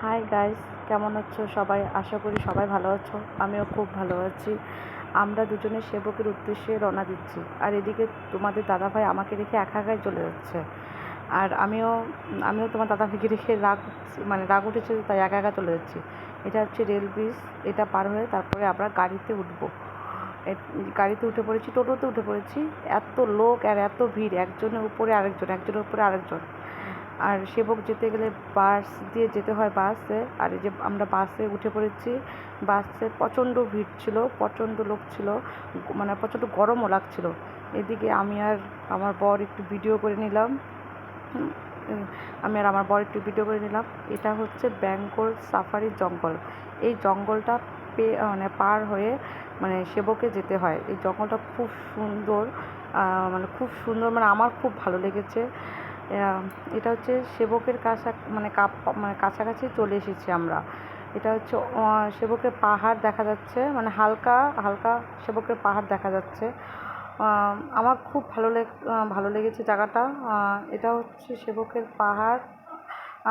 Hi guys, কেমন আছো সবাই? আশা করি সবাই ভালো আছো। আমিও খুব ভালো আছি। আমরা দুজনে সেবকের উদ্দেশ্যে রওনা দিচ্ছি, আর এদিকে তোমাদের দাদাভাই আমাকে রেখে একা একাই চলে যাচ্ছে। আর আমিও তোমার দাদাভাইকে রেখে রাগ উঠেছে, তাই একা একা চলে যাচ্ছি। এটা হচ্ছে রেল ব্রিজ। এটা পার হয়ে তারপরে আমরা গাড়িতে উঠবো। গাড়িতে উঠে পড়েছি, টোটোতে উঠে পড়েছি। এত লোক আর এত ভিড়, একজনের উপরে আরেকজন। আর সেবক যেতে গেলে বাস দিয়ে যেতে হয়, বাসে। আর এই যে আমরা বাসে উঠে পড়েছি। বাসে প্রচণ্ড ভিড় ছিল, প্রচণ্ড লোক ছিল, মানে প্রচণ্ড গরমও লাগছিল। এদিকে আমি আর আমার বর একটু ভিডিও করে নিলাম। এটা হচ্ছে বেঙ্গল সাফারি জঙ্গল। এই জঙ্গলটা পার হয়ে সেবকে যেতে হয়। এই জঙ্গলটা খুব সুন্দর, মানে আমার খুব ভালো লেগেছে। এটা হচ্ছে সেবকের কাছাকাছি চলে এসেছি আমরা। এটা হচ্ছে সেবকের পাহাড় দেখা যাচ্ছে, মানে হালকা হালকা সেবকের পাহাড় দেখা যাচ্ছে। আমার খুব ভালো লেগেছে জায়গাটা। এটা হচ্ছে সেবকের পাহাড়।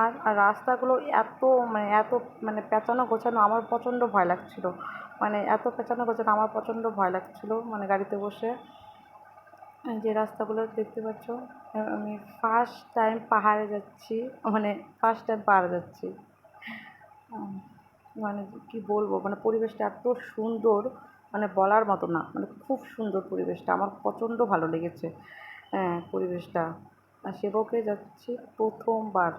আর রাস্তাগুলো এত পেঁচানো গোছানো, আমার প্রচণ্ড ভয় লাগছিল। এত পেঁচানো গোছানো, আমার প্রচণ্ড ভয় লাগছিল গাড়িতে বসে। যে রাস্তাগুলো দেখতে পাচ্ছ, আমি ফার্স্ট টাইম পাহাড়ে যাচ্ছি, ফার্স্ট টাইম পাহাড়ে যাচ্ছি। কি বলবো, পরিবেশটা এত সুন্দর, বলার মতো না, খুব সুন্দর পরিবেশটা। আমার প্রচণ্ড ভালো লেগেছে পরিবেশটা। আর সেবকে যাচ্ছি প্রথমবার।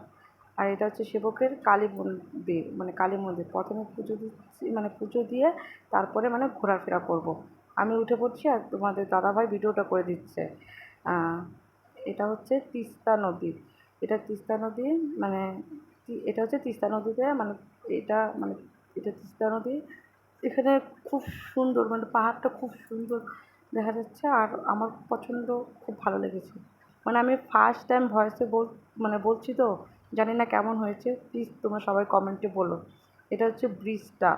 আর এটা হচ্ছে সেবকের কালী মন্দির, কালী মন্দির। প্রথমে পুজো দিচ্ছি, পুজো দিয়ে তারপরে ঘোরাফেরা করব। আমি উঠে পড়ছি আর তোমাদের দাদাভাই ভিডিওটা করে দিচ্ছে। এটা হচ্ছে তিস্তা নদী। এটা তিস্তা নদী, এটা হচ্ছে তিস্তা নদীতে, এটা মানে এটা তিস্তা নদী। এখানে খুব সুন্দর, পাহাড়টা খুব সুন্দর দেখা যাচ্ছে। আর আমার খুব ভালো লেগেছে। আমি ফার্স্ট টাইম ভয়েসে বলছি, তো জানি না কেমন হয়েছে। প্লিজ তোমরা সবাই কমেন্টে বলো। এটা হচ্ছে ব্রিজটা।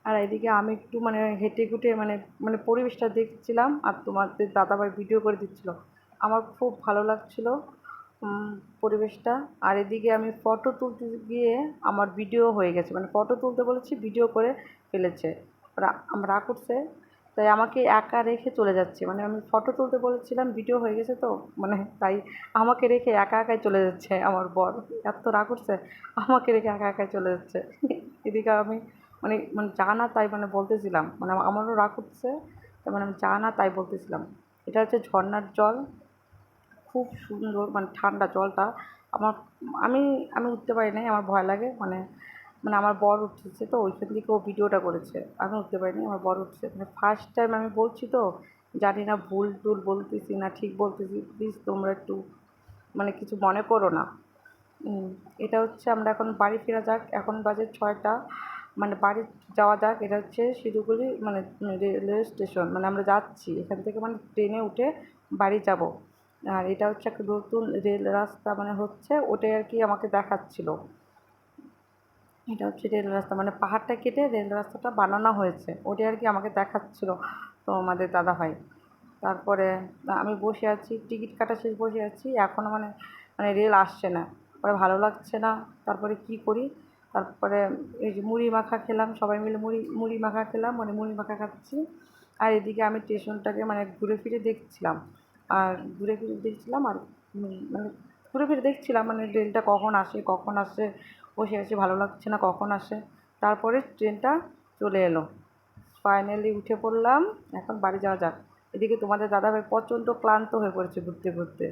আর এদিকে আমি একটু হেঁটে ঘুটে পরিবেশটা দেখছিলাম, আর তোমাদের দাদাভাই ভিডিও করে দিচ্ছিল। আমার খুব ভালো লাগছিল পরিবেশটা। আর এদিকে আমি ফটো তুলতে গিয়ে আমার ভিডিও হয়ে গেছে, ফটো তুলতে বলেছি, ভিডিও করে ফেলেছে। আমার রাগ উঠছে, তাই আমাকে একা রেখে চলে যাচ্ছে। আমি ফটো তুলতে বলেছিলাম, ভিডিও হয়ে গেছে, তো তাই আমাকে রেখে একা একাই চলে যাচ্ছে আমার বর। এত রাগ উঠছে, আমাকে রেখে একা একাই চলে যাচ্ছে। এদিকে আমি যা না তাই বলতেছিলাম, আমারও রাগ উঠছে, তার আমি যা না তাই বলতেছিলাম। এটা হচ্ছে ঝর্নার জল, খুব সুন্দর, ঠান্ডা জলটা। আমার আমি আমি উঠতে পারি নাই, আমার ভয় লাগে। আমার বর উঠেছে, তো ওইখান থেকে ও ভিডিওটা করেছে। আমি উঠতে পারিনি, আমার বর উঠছে। ফার্স্ট টাইম আমি বলছি, তো জানি না ভুল টুল বলতেছি না ঠিক বলতেছি। প্লিজ তোমরা একটু কিছু মনে করো না। এটা হচ্ছে আমরা এখন বাড়ি ফেরা যাক। এখন বাজে 6টা, বাড়ি যাওয়া যাক। এটা হচ্ছে শিলিগুড়ি রেলওয়ে স্টেশন, আমরা যাচ্ছি এখান থেকে, ট্রেনে উঠে বাড়ি যাব। আর এটা হচ্ছে একটা নতুন রেল রাস্তা হচ্ছে, ওটাই আর কি আমাকে দেখাচ্ছিল। এটা হচ্ছে রেল রাস্তা, পাহাড়টা কেটে রেল রাস্তাটা বানানো হয়েছে, ওটাই আর কি আমাকে দেখাচ্ছিল তো আমাদের দাদাভাই। তারপরে আমি বসে আছি, টিকিট কাটা শেষ, বসে আছি। এখনও রেল আসছে না, পরে ভালো লাগছে না। তারপরে কি করি, তারপরে এই যে মুড়ি মাখা খেলাম, সবাই মিলে মুড়ি মাখা খেলাম, মুড়ি মাখা খাচ্ছি। আর এদিকে আমি স্টেশনটাকে ঘুরে ফিরে দেখছিলাম। আর ঘুরে ফিরে দেখছিলাম আর ঘুরে ফিরে দেখছিলাম, রেলটা কখন আসে। বসে আছি, ভালো লাগছে না কখন আসে। তারপরে ট্রেনটা চলে এলো, ফাইনালি উঠে পড়লাম। এখন বাড়ি যাওয়া যাক। এদিকে তোমাদের দাদাভাই প্রচণ্ড ক্লান্ত হয়ে পড়েছে ঘুরতে ঘুরতে।